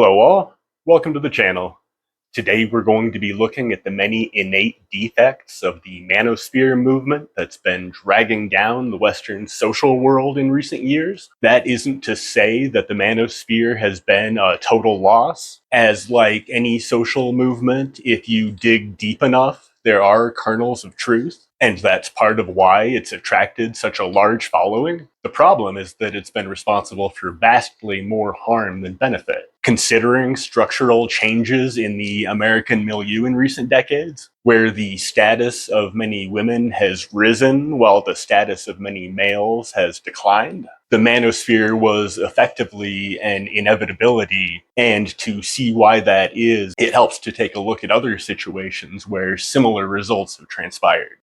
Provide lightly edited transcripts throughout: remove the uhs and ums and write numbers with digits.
Hello all, welcome to the channel. Today we're going to be looking at the many innate defects of the Manosphere movement that's been dragging down the Western social world in recent years. That isn't to say that the Manosphere has been a total loss. As like any social movement, if you dig deep enough, there are kernels of truth, and that's part of why it's attracted such a large following. The problem is that it's been responsible for vastly more harm than benefit. Considering structural changes in the American milieu in recent decades, where the status of many women has risen while the status of many males has declined, the Manosphere was effectively an inevitability, and to see why that is, it helps to take a look at other situations where similar results have transpired.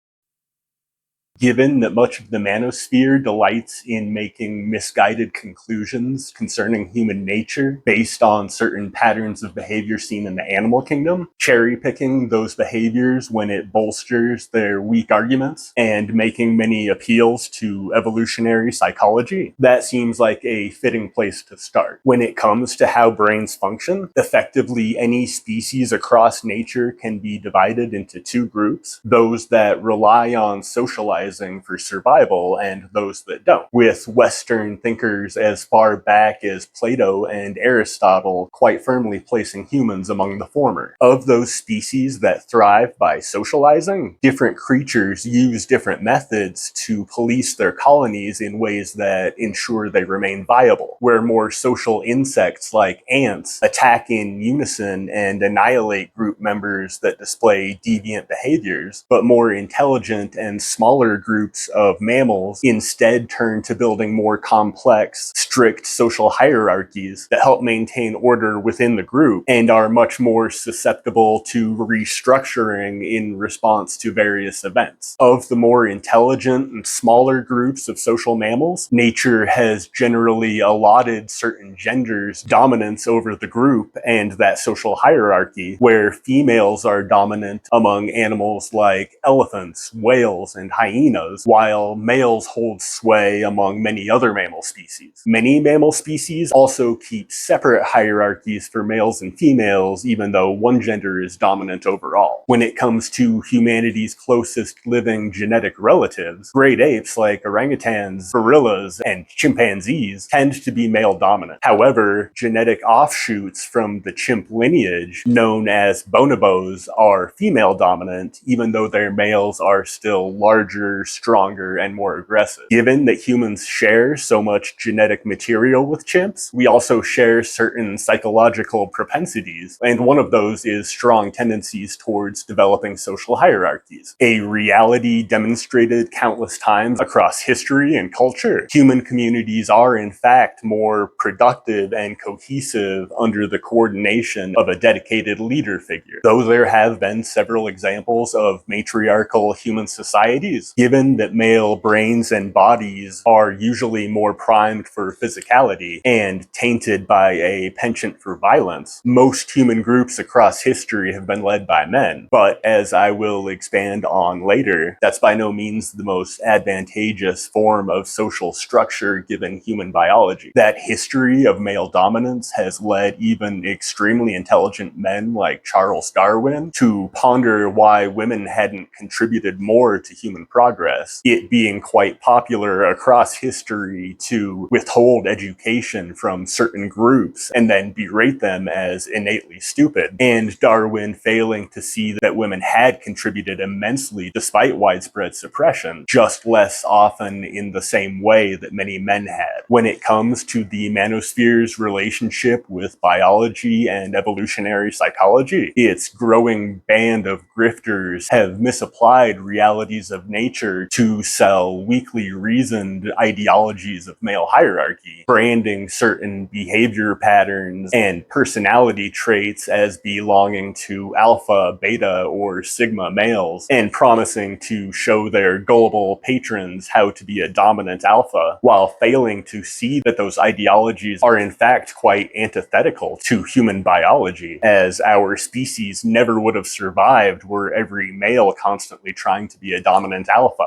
Given that much of the Manosphere delights in making misguided conclusions concerning human nature based on certain patterns of behavior seen in the animal kingdom, cherry-picking those behaviors when it bolsters their weak arguments, and making many appeals to evolutionary psychology, that seems like a fitting place to start. When it comes to how brains function, effectively any species across nature can be divided into two groups: those that rely on socializing for survival and those that don't, with Western thinkers as far back as Plato and Aristotle quite firmly placing humans among the former. Of those species that thrive by socializing, different creatures use different methods to police their colonies in ways that ensure they remain viable, where more social insects like ants attack in unison and annihilate group members that display deviant behaviors, but more intelligent and smaller groups of mammals instead turn to building more complex, strict social hierarchies that help maintain order within the group and are much more susceptible to restructuring in response to various events. Of the more intelligent and smaller groups of social mammals, nature has generally allotted certain genders dominance over the group and that social hierarchy, where females are dominant among animals like elephants, whales, and hyenas, while males hold sway among many other mammal species. Many mammal species also keep separate hierarchies for males and females, even though one gender is dominant overall. When it comes to humanity's closest living genetic relatives, great apes like orangutans, gorillas, and chimpanzees tend to be male dominant. However, genetic offshoots from the chimp lineage, known as bonobos, are female dominant, even though their males are still larger, stronger, and more aggressive. Given that humans share so much genetic material with chimps, we also share certain psychological propensities, and one of those is strong tendencies towards developing social hierarchies. A reality demonstrated countless times across history and culture. Human communities are, in fact, more productive and cohesive under the coordination of a dedicated leader figure. Though there have been several examples of matriarchal human societies, given that male brains and bodies are usually more primed for physicality and tainted by a penchant for violence, most human groups across history have been led by men. But as I will expand on later, that's by no means the most advantageous form of social structure given human biology. That history of male dominance has led even extremely intelligent men like Charles Darwin to ponder why women hadn't contributed more to human progress, it being quite popular across history to withhold education from certain groups and then berate them as innately stupid, and Darwin failing to see that women had contributed immensely despite widespread suppression, just less often in the same way that many men had. When it comes to the Manosphere's relationship with biology and evolutionary psychology, its growing band of grifters have misapplied realities of nature to sell weakly reasoned ideologies of male hierarchy, branding certain behavior patterns and personality traits as belonging to alpha, beta, or sigma males, and promising to show their gullible patrons how to be a dominant alpha, while failing to see that those ideologies are in fact quite antithetical to human biology, as our species never would have survived were every male constantly trying to be a dominant alpha.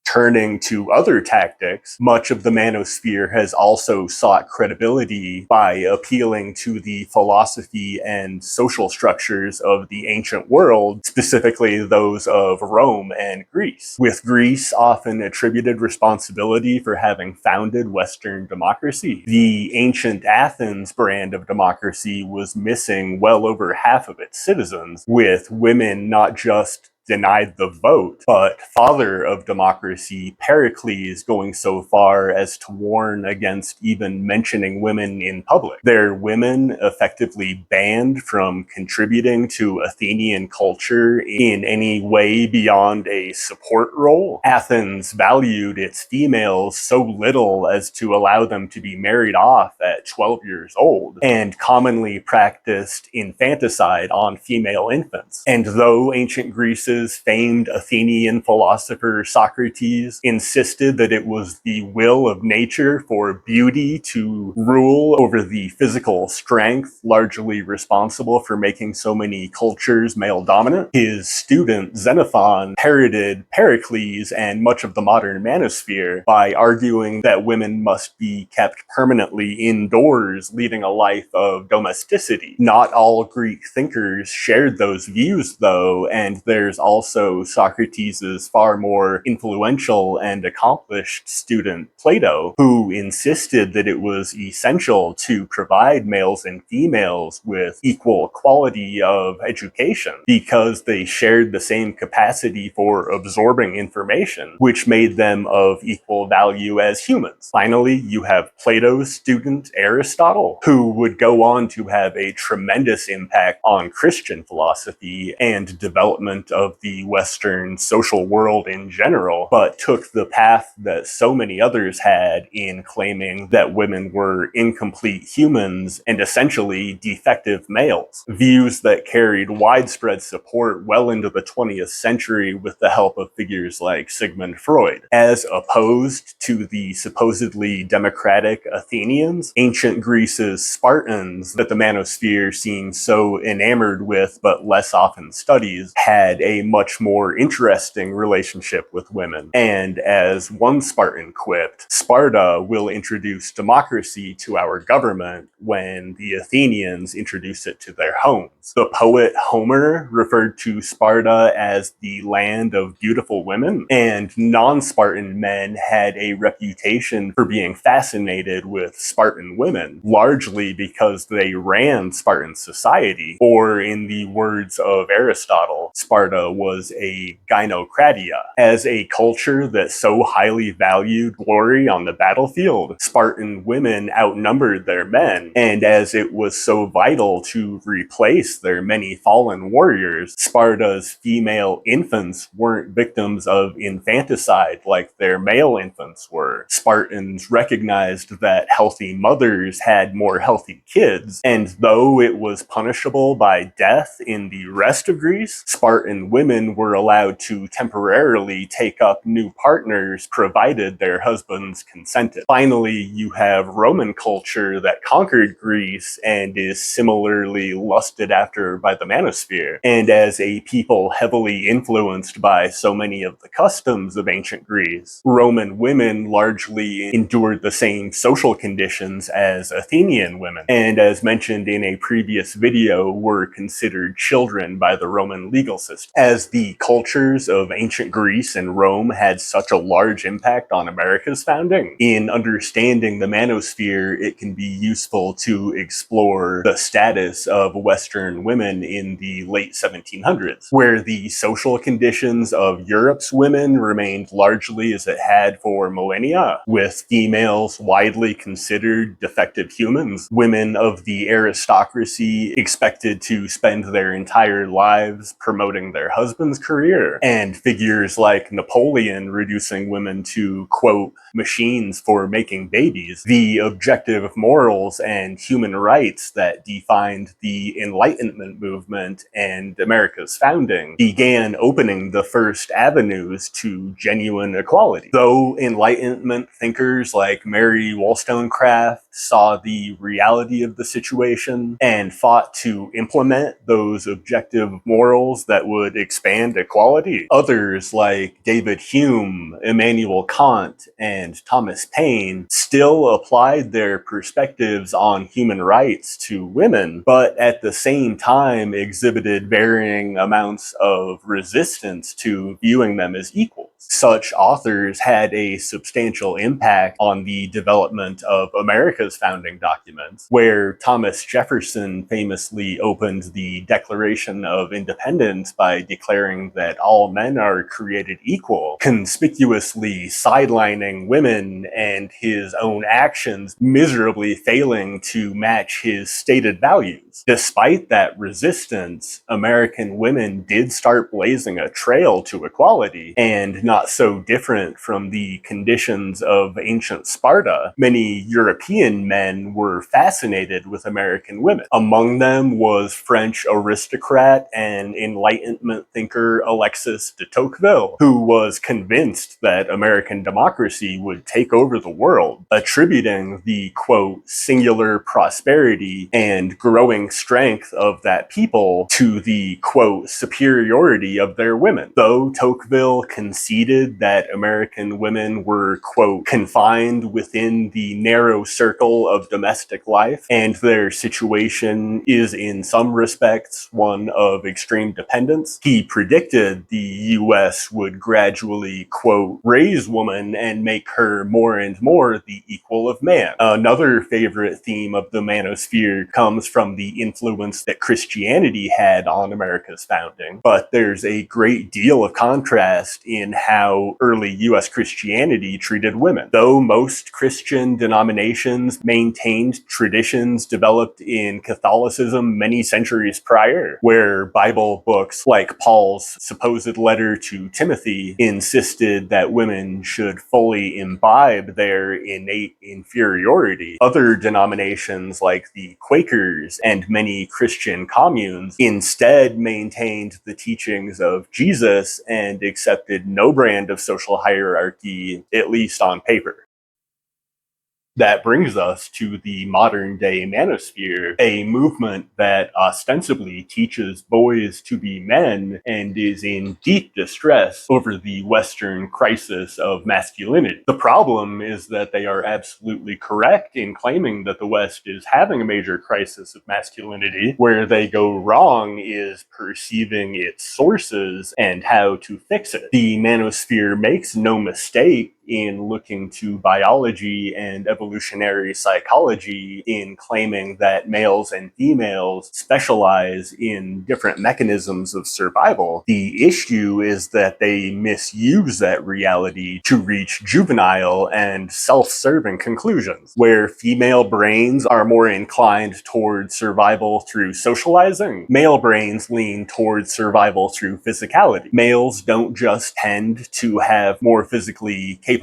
Turning to other tactics, much of the Manosphere has also sought credibility by appealing to the philosophy and social structures of the ancient world, specifically those of Rome and Greece, with Greece often attributed responsibility for having founded Western democracy. The ancient Athens brand of democracy was missing well over half of its citizens, with women not just denied the vote, but father of democracy Pericles going so far as to warn against even mentioning women in public. Their women effectively banned from contributing to Athenian culture in any way beyond a support role. Athens valued its females so little as to allow them to be married off at 12 years old, and commonly practiced infanticide on female infants. And though ancient Greece's famed Athenian philosopher Socrates insisted that it was the will of nature for beauty to rule over the physical strength largely responsible for making so many cultures male dominant, his student Xenophon parroted Pericles and much of the modern manosphere by arguing that women must be kept permanently indoors, leading a life of domesticity. Not all Greek thinkers shared those views, though, and there's also Socrates' far more influential and accomplished student Plato, who insisted that it was essential to provide males and females with equal quality of education because they shared the same capacity for absorbing information, which made them of equal value as humans. Finally, you have Plato's student Aristotle, who would go on to have a tremendous impact on Christian philosophy and development of the Western social world in general, but took the path that so many others had in claiming that women were incomplete humans and essentially defective males. Views that carried widespread support well into the 20th century with the help of figures like Sigmund Freud. As opposed to the supposedly democratic Athenians, ancient Greece's Spartans that the Manosphere seems so enamored with but less often studies had a much more interesting relationship with women. And as one Spartan quipped, Sparta will introduce democracy to our government when the Athenians introduce it to their homes. The poet Homer referred to Sparta as the land of beautiful women, and non-Spartan men had a reputation for being fascinated with Spartan women, largely because they ran Spartan society, or in the words of Aristotle, Sparta was a gynocratia. As a culture that so highly valued glory on the battlefield, Spartan women outnumbered their men, and as it was so vital to replace their many fallen warriors, Sparta's female infants weren't victims of infanticide like their male infants were. Spartans recognized that healthy mothers had more healthy kids, and though it was punishable by death in the rest of Greece, Spartan women were allowed to temporarily take up new partners provided their husbands consented. Finally, you have Roman culture that conquered Greece and is similarly lusted after by the Manosphere. And as a people heavily influenced by so many of the customs of ancient Greece, Roman women largely endured the same social conditions as Athenian women, and as mentioned in a previous video, were considered children by the Roman legal system. As the cultures of ancient Greece and Rome had such a large impact on America's founding, in understanding the Manosphere, it can be useful to explore the status of Western women in the late 1700s, where the social conditions of Europe's women remained largely as it had for millennia, with females widely considered defective humans, women of the aristocracy expected to spend their entire lives promoting their husband's career, and figures like Napoleon reducing women to, quote, machines for making babies. The objective morals and human rights that defined the Enlightenment movement and America's founding began opening the first avenues to genuine equality. Though Enlightenment thinkers like Mary Wollstonecraft saw the reality of the situation and fought to implement those objective morals that would expand equality. Others, like David Hume, Immanuel Kant, and Thomas Paine, still applied their perspectives on human rights to women, but at the same time exhibited varying amounts of resistance to viewing them as equals. Such authors had a substantial impact on the development of America's founding documents, where Thomas Jefferson famously opened the Declaration of Independence by declaring that all men are created equal, conspicuously sidelining women and his own actions miserably failing to match his stated values. Despite that resistance, American women did start blazing a trail to equality, and not so different from the conditions of ancient Sparta, many European men were fascinated with American women. Among them was French aristocrat and Enlightenment thinker Alexis de Tocqueville, who was convinced that American democracy would take over the world, attributing the, quote, singular prosperity and growing strength of that people to the, quote, superiority of their women. Though Tocqueville conceded that American women were, quote, confined within the narrow circle of domestic life, and their situation is in some respects one of extreme dependence, he predicted the US would gradually, quote, raise woman and make her more and more the equal of man. Another favorite theme of the Manosphere comes from the influence that Christianity had on America's founding, but there's a great deal of contrast in how early US Christianity treated women. Though most Christian denominations maintained traditions developed in Catholicism many centuries prior, where Bible books like Paul's supposed letter to Timothy insisted that women should fully imbibe their innate inferiority, other denominations like the Quakers and many Christian communes instead maintained the teachings of Jesus and accepted no brand of social hierarchy, at least on paper. That brings us to the modern day Manosphere, a movement that ostensibly teaches boys to be men and is in deep distress over the Western crisis of masculinity. The problem is that they are absolutely correct in claiming that the West is having a major crisis of masculinity. Where they go wrong is perceiving its sources and how to fix it. The Manosphere makes no mistake in looking to biology and evolutionary psychology in claiming that males and females specialize in different mechanisms of survival. The issue is that they misuse that reality to reach juvenile and self-serving conclusions, where female brains are more inclined towards survival through socializing. Male brains lean towards survival through physicality. Males don't just tend to have more physically capable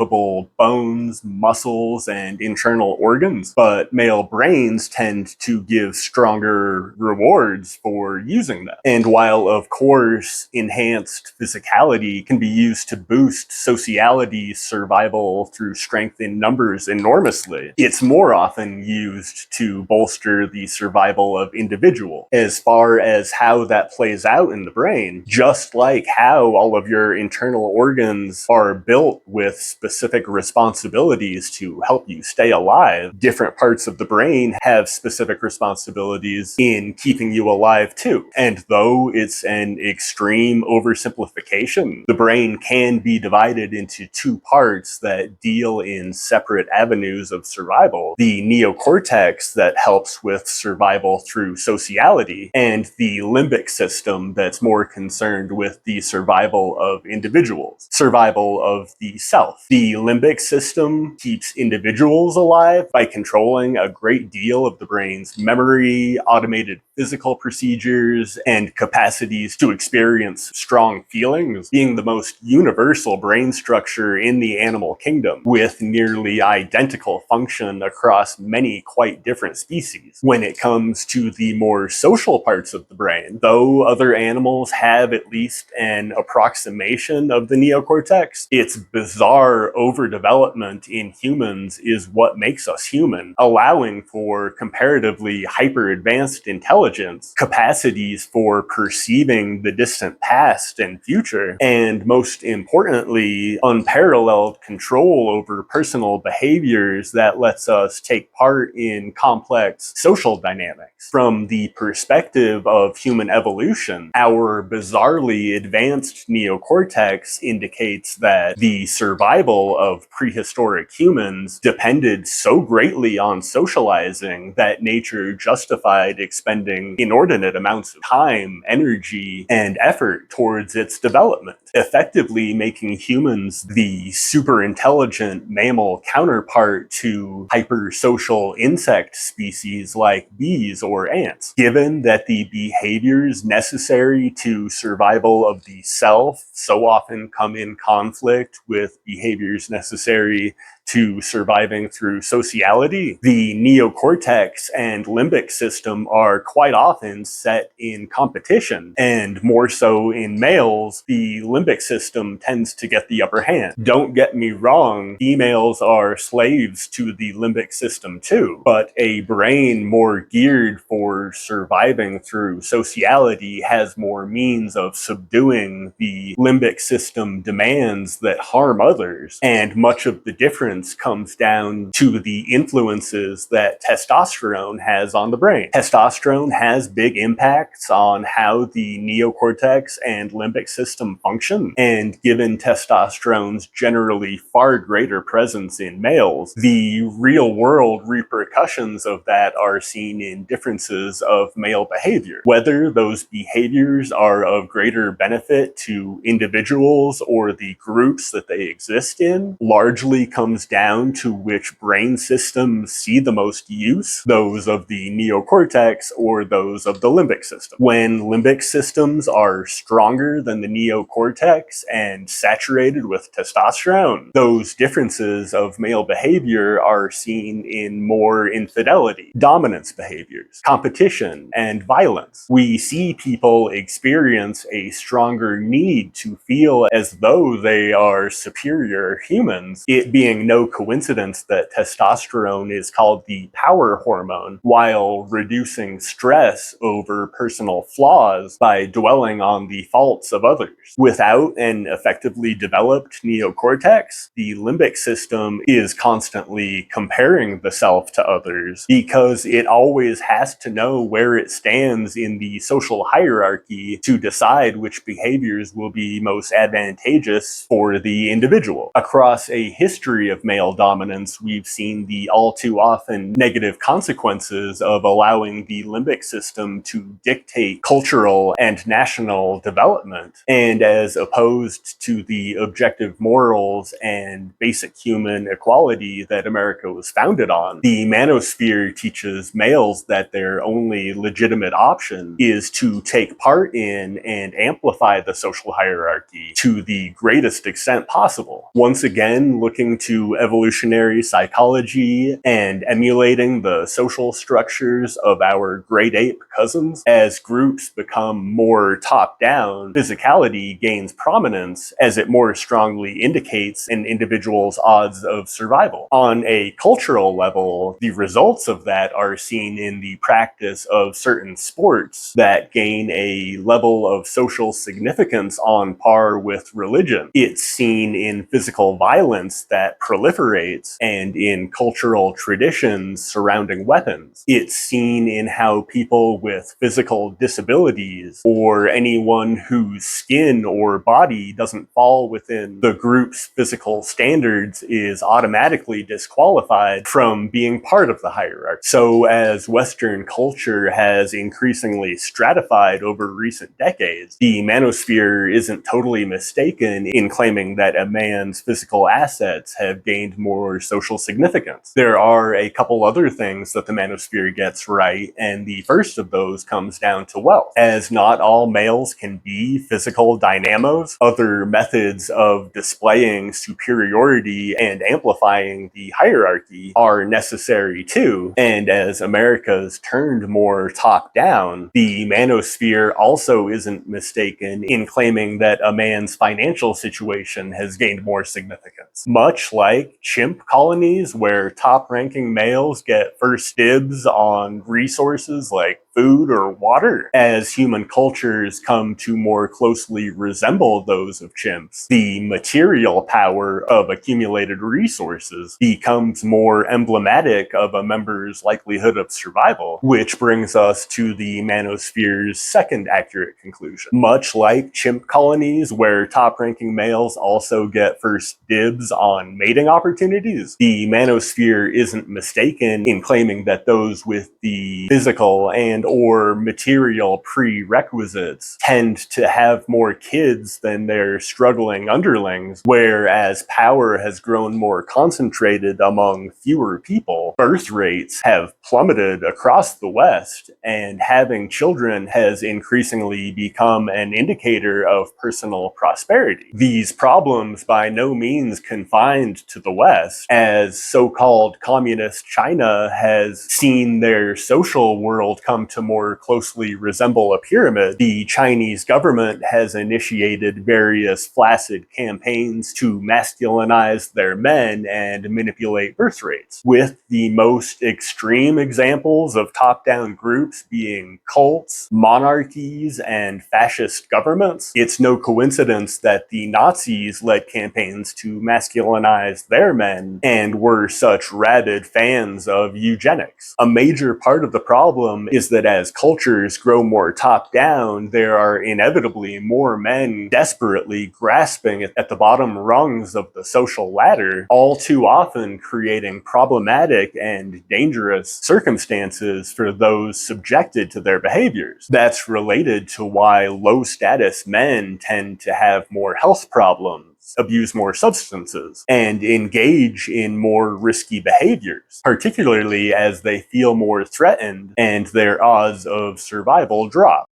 bones, muscles, and internal organs, but male brains tend to give stronger rewards for using them. And while, of course, enhanced physicality can be used to boost sociality's survival through strength in numbers enormously, it's more often used to bolster the survival of individuals. As far as how that plays out in the brain, just like how all of your internal organs are built with specific responsibilities to help you stay alive, different parts of the brain have specific responsibilities in keeping you alive too. And though it's an extreme oversimplification, the brain can be divided into two parts that deal in separate avenues of survival: the neocortex that helps with survival through sociality, and the limbic system that's more concerned with the survival of individuals, survival of the self. The limbic system keeps individuals alive by controlling a great deal of the brain's memory, automated physical procedures, and capacities to experience strong feelings, being the most universal brain structure in the animal kingdom, with nearly identical function across many quite different species. When it comes to the more social parts of the brain, though other animals have at least an approximation of the neocortex, it's bizarre our overdevelopment in humans is what makes us human, allowing for comparatively hyper-advanced intelligence, capacities for perceiving the distant past and future, and most importantly, unparalleled control over personal behaviors that lets us take part in complex social dynamics. From the perspective of human evolution, our bizarrely advanced neocortex indicates that the survival of prehistoric humans depended so greatly on socializing that nature justified expending inordinate amounts of time, energy, and effort towards its development, effectively making humans the super intelligent mammal counterpart to hypersocial insect species like bees or ants. Given that the behaviors necessary to survival of the self so often come in conflict with behaviors necessary to surviving through sociality, the neocortex and limbic system are quite often set in competition, and more so in males, the limbic system tends to get the upper hand. Don't get me wrong, females are slaves to the limbic system too, but a brain more geared for surviving through sociality has more means of subduing the limbic system demands that harm others, and much of the difference comes down to the influences that testosterone has on the brain. Testosterone has big impacts on how the neocortex and limbic system function, and given testosterone's generally far greater presence in males, the real world repercussions of that are seen in differences of male behavior. Whether those behaviors are of greater benefit to individuals or the groups that they exist in largely comes down to which brain systems see the most use, those of the neocortex or those of the limbic system. When limbic systems are stronger than the neocortex and saturated with testosterone, those differences of male behavior are seen in more infidelity, dominance behaviors, competition, and violence. We see people experience a stronger need to feel as though they are superior humans, it being no coincidence that testosterone is called the power hormone, while reducing stress over personal flaws by dwelling on the faults of others. Without an effectively developed neocortex, the limbic system is constantly comparing the self to others because it always has to know where it stands in the social hierarchy to decide which behaviors will be most advantageous for the individual. Across a history of male dominance, we've seen the all too often negative consequences of allowing the limbic system to dictate cultural and national development, and as opposed to the objective morals and basic human equality that America was founded on, the Manosphere teaches males that their only legitimate option is to take part in and amplify the social hierarchy to the greatest extent possible. Once again, looking to evolutionary psychology and emulating the social structures of our great ape cousins, as groups become more top-down, physicality gains prominence as it more strongly indicates an individual's odds of survival. On a cultural level, the results of that are seen in the practice of certain sports that gain a level of social significance on par with religion. It's seen in physical violence that proliferates and in cultural traditions surrounding weapons. It's seen in how people with physical disabilities or anyone whose skin or body doesn't fall within the group's physical standards is automatically disqualified from being part of the hierarchy. So as Western culture has increasingly stratified over recent decades, the Manosphere isn't totally mistaken in claiming that a man's physical assets have gained gained more social significance. There are a couple other things that the Manosphere gets right, and the first of those comes down to wealth. As not all males can be physical dynamos, other methods of displaying superiority and amplifying the hierarchy are necessary too, and as America's turned more top-down, the Manosphere also isn't mistaken in claiming that a man's financial situation has gained more significance. Much like chimp colonies, where top-ranking males get first dibs on resources like food or water, as human cultures come to more closely resemble those of chimps, the material power of accumulated resources becomes more emblematic of a member's likelihood of survival, which brings us to the Manosphere's second accurate conclusion. Much like chimp colonies, where top-ranking males also get first dibs on mating opportunities, the Manosphere isn't mistaken in claiming that those with the physical and or material prerequisites tend to have more kids than their struggling underlings, whereas power has grown more concentrated among fewer people. Birth rates have plummeted across the West, and having children has increasingly become an indicator of personal prosperity. These problems by no means confined to the West, as so-called communist China has seen their social world come to more closely resemble a pyramid. The Chinese government has initiated various flaccid campaigns to masculinize their men and manipulate birth rates, with the most extreme examples of top-down groups being cults, monarchies, and fascist governments. It's no coincidence that the Nazis led campaigns to masculinize their men and were such rabid fans of eugenics. A major part of the problem is that as cultures grow more top-down, there are inevitably more men desperately grasping at the bottom rungs of the social ladder, all too often creating problematic and dangerous circumstances for those subjected to their behaviors. That's related to why low-status men tend to have more health problems, abuse more substances, and engage in more risky behaviors, particularly as they feel more threatened and their odds of survival drop.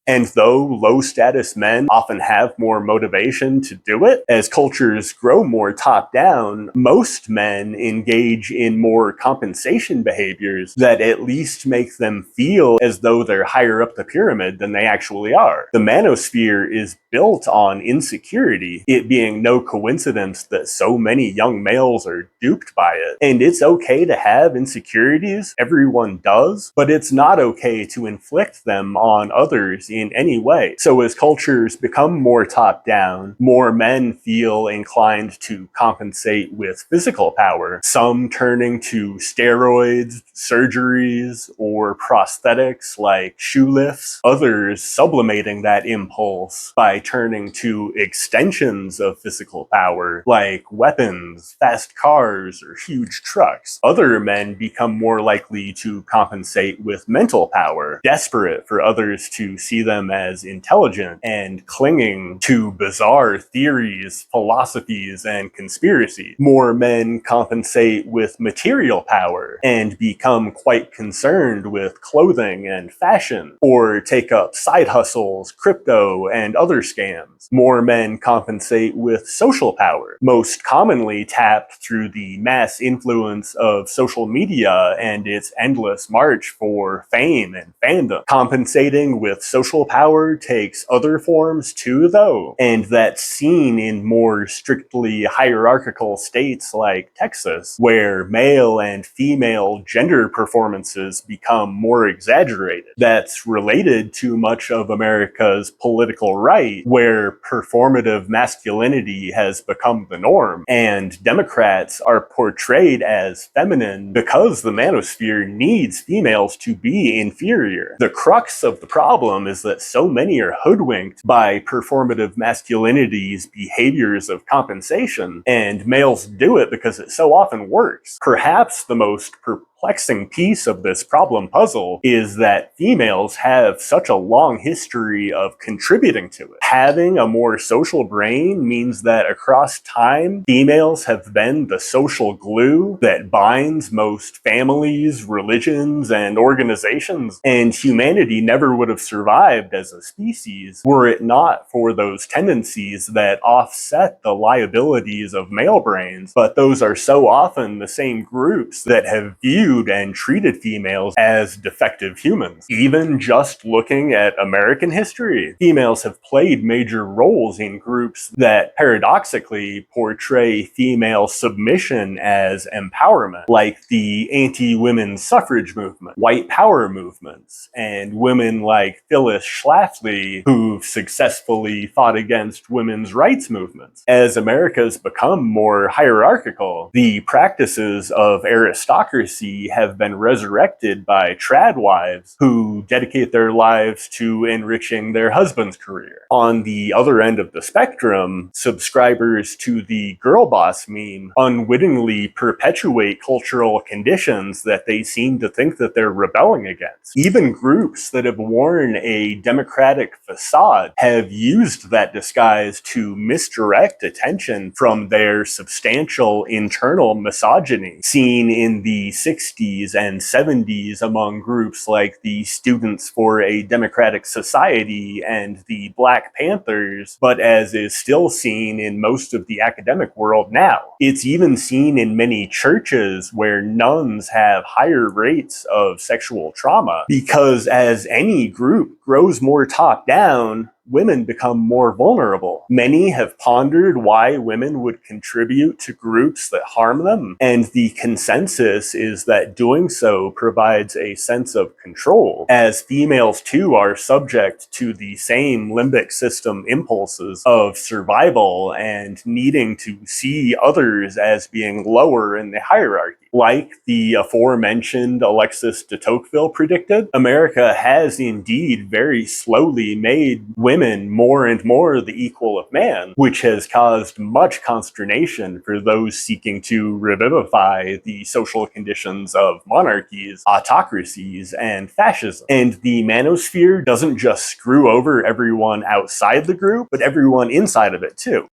And though low-status men often have more motivation to do it, as cultures grow more top-down, most men engage in more compensation behaviors that at least make them feel as though they're higher up the pyramid than they actually are. The Manosphere is built on insecurity, it being no coincidence that so many young males are duped by it. And it's okay to have insecurities, everyone does, but it's not okay to inflict them on others in any way. So as cultures become more top-down, more men feel inclined to compensate with physical power, some turning to steroids, surgeries, or prosthetics like shoe lifts, others sublimating that impulse by turning to extensions of physical power like weapons, fast cars, or huge trucks. Other men become more likely to compensate with mental power, desperate for others to see them as intelligent and clinging to bizarre theories, philosophies, and conspiracies. More men compensate with material power and become quite concerned with clothing and fashion, or take up side hustles, crypto, and other scams. More men compensate with social power, most commonly tapped through the mass influence of social media and its endless march for fame and fandom. Compensating with social power takes other forms too, though, and that's seen in more strictly hierarchical states like Texas, where male and female gender performances become more exaggerated. That's related to much of America's political right, where performative masculinity has become the norm, and Democrats are portrayed as feminine because the Manosphere needs females to be inferior. The crux of the problem is that so many are hoodwinked by performative masculinity's behaviors of compensation, and males do it because it so often works. Perhaps the most perplexing piece of this problem puzzle is that females have such a long history of contributing to it. Having a more social brain means that across time, females have been the social glue that binds most families, religions, and organizations, and humanity never would have survived as a species were it not for those tendencies that offset the liabilities of male brains, but those are so often the same groups that have viewed and treated females as defective humans. Even just looking at American history, females have played major roles in groups that paradoxically portray female submission as empowerment, like the anti-women's suffrage movement, white power movements, and women like Phyllis Schlafly, who've successfully fought against women's rights movements. As America's become more hierarchical, the practices of aristocracy have been resurrected by trad wives who dedicate their lives to enriching their husband's career. On the other end of the spectrum, subscribers to the girl boss meme unwittingly perpetuate cultural conditions that they seem to think that they're rebelling against. Even groups that have worn a democratic facade have used that disguise to misdirect attention from their substantial internal misogyny seen in the 60s and 70s among groups like the Students for a Democratic Society and the Black Panthers, but as is still seen in most of the academic world now. It's even seen in many churches where nuns have higher rates of sexual trauma because as any group grows more top down, women become more vulnerable. Many have pondered why women would contribute to groups that harm them, and the consensus is that doing so provides a sense of control, as females too are subject to the same limbic system impulses of survival and needing to see others as being lower in the hierarchy. Like the aforementioned Alexis de Tocqueville predicted, America has indeed very slowly made women more and more the equal of man, which has caused much consternation for those seeking to revivify the social conditions of monarchies, autocracies, and fascism. And the Manosphere doesn't just screw over everyone outside the group, but everyone inside of it too.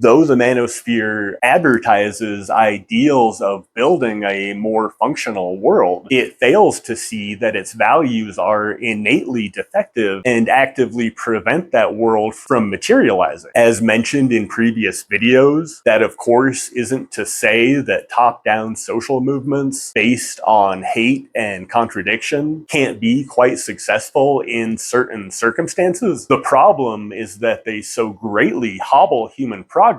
Though the Manosphere advertises ideals of building a more functional world, it fails to see that its values are innately defective and actively prevent that world from materializing. As mentioned in previous videos, that of course isn't to say that top-down social movements based on hate and contradiction can't be quite successful in certain circumstances. The problem is that they so greatly hobble human progress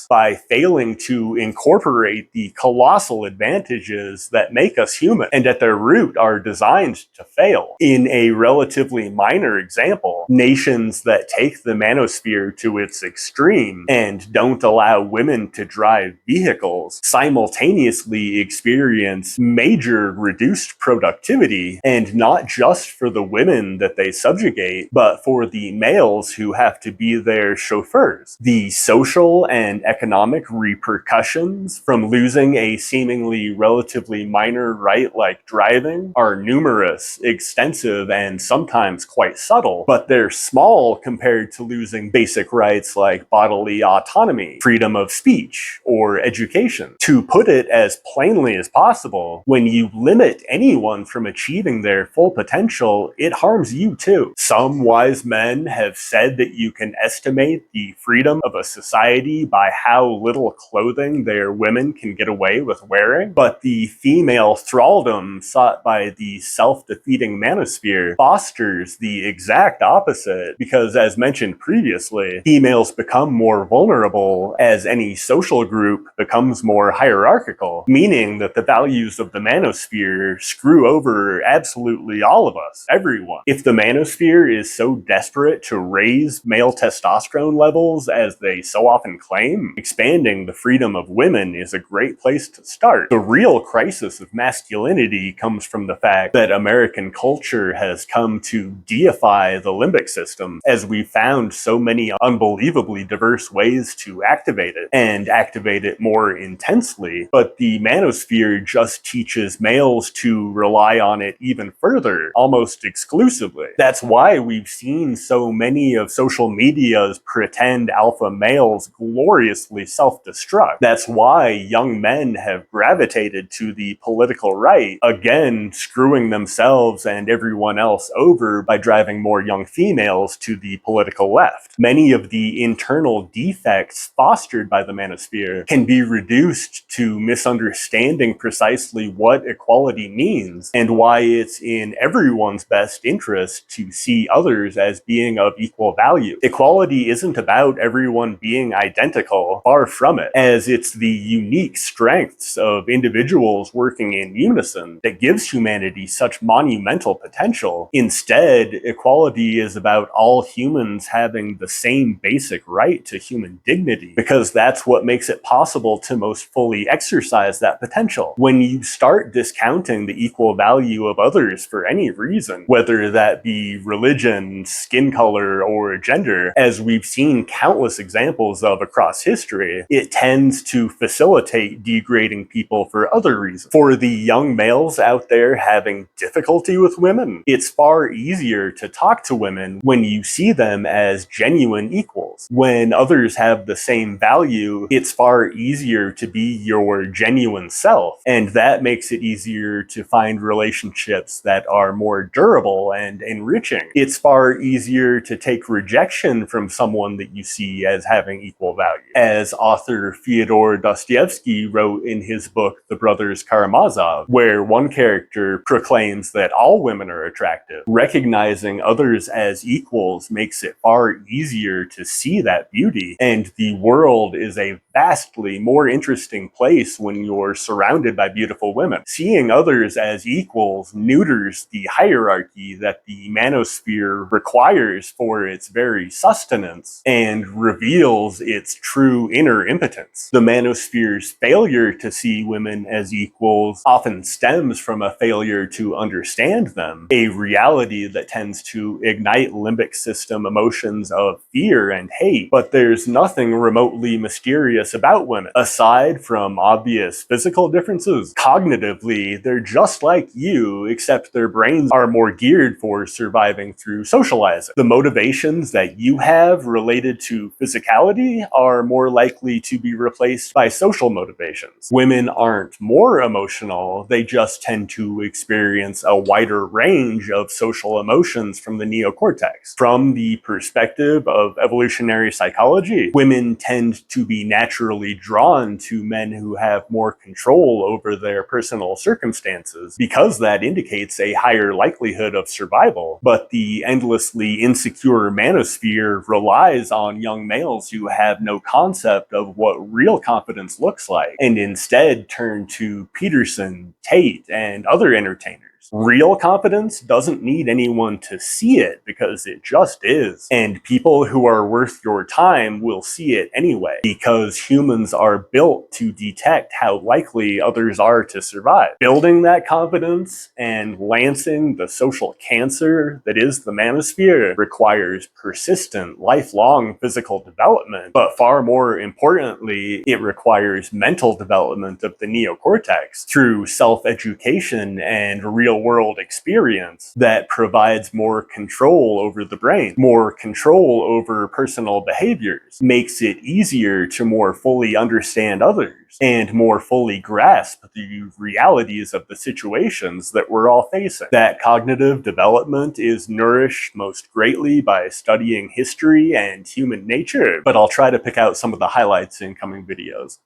by failing to incorporate the colossal advantages that make us human and at their root are designed to fail. In a relatively minor example, nations that take the Manosphere to its extreme and don't allow women to drive vehicles simultaneously experience major reduced productivity, and not just for the women that they subjugate, but for the males who have to be their chauffeurs. The social and economic repercussions from losing a seemingly relatively minor right like driving are numerous, extensive, and sometimes quite subtle, but they're small compared to losing basic rights like bodily autonomy, freedom of speech, or education. To put it as plainly as possible, when you limit anyone from achieving their full potential, it harms you too. Some wise men have said that you can estimate the freedom of a society by how little clothing their women can get away with wearing, but the female thraldom sought by the self-defeating Manosphere fosters the exact opposite, because as mentioned previously, females become more vulnerable as any social group becomes more hierarchical, meaning that the values of the Manosphere screw over absolutely all of us, everyone. If the Manosphere is so desperate to raise male testosterone levels as they so often claim, expanding the freedom of women is a great place to start. The real crisis of masculinity comes from the fact that American culture has come to deify the limbic limbic system, as we found so many unbelievably diverse ways to activate it, and activate it more intensely. But the manosphere just teaches males to rely on it even further, almost exclusively. That's why we've seen so many of social media's pretend alpha males gloriously self-destruct. That's why young men have gravitated to the political right, again screwing themselves and everyone else over by driving more young females to the political left. Many of the internal defects fostered by the manosphere can be reduced to misunderstanding precisely what equality means and why it's in everyone's best interest to see others as being of equal value. Equality isn't about everyone being identical, far from it, as it's the unique strengths of individuals working in unison that gives humanity such monumental potential. Instead, equality is about all humans having the same basic right to human dignity, because that's what makes it possible to most fully exercise that potential. When you start discounting the equal value of others for any reason, whether that be religion, skin color, or gender, as we've seen countless examples of across history, it tends to facilitate degrading people for other reasons. For the young males out there having difficulty with women, it's far easier to talk to women when you see them as genuine equals. When others have the same value, it's far easier to be your genuine self, and that makes it easier to find relationships that are more durable and enriching. It's far easier to take rejection from someone that you see as having equal value. As author Fyodor Dostoevsky wrote in his book The Brothers Karamazov, where one character proclaims that all women are attractive, recognizing others as equals makes it far easier to see that beauty, and the world is a vastly more interesting place when you're surrounded by beautiful women. Seeing others as equals neuters the hierarchy that the manosphere requires for its very sustenance and reveals its true inner impotence. The manosphere's failure to see women as equals often stems from a failure to understand them, a reality that tends to ignite limbic system emotions of fear and hate. But there's nothing remotely mysterious about women, aside from obvious physical differences. Cognitively, they're just like you, except their brains are more geared for surviving through socializing. The motivations that you have related to physicality are more likely to be replaced by social motivations. Women aren't more emotional, they just tend to experience a wider range of social emotions from the neocortex. From the perspective of evolutionary psychology, women tend to be naturally drawn to men who have more control over their personal circumstances, because that indicates a higher likelihood of survival. But the endlessly insecure manosphere relies on young males who have no concept of what real confidence looks like, and instead turn to Peterson, Tate, and other entertainers. Real confidence doesn't need anyone to see it, because it just is. And people who are worth your time will see it anyway, because humans are built to detect how likely others are to survive. Building that confidence and lancing the social cancer that is the manosphere requires persistent, lifelong physical development, but far more importantly, it requires mental development of the neocortex through self-education and real-world experience that provides more control over the brain, more control over personal behaviors, makes it easier to more fully understand others, and more fully grasp the realities of the situations that we're all facing. That cognitive development is nourished most greatly by studying history and human nature, but I'll try to pick out some of the highlights in coming videos.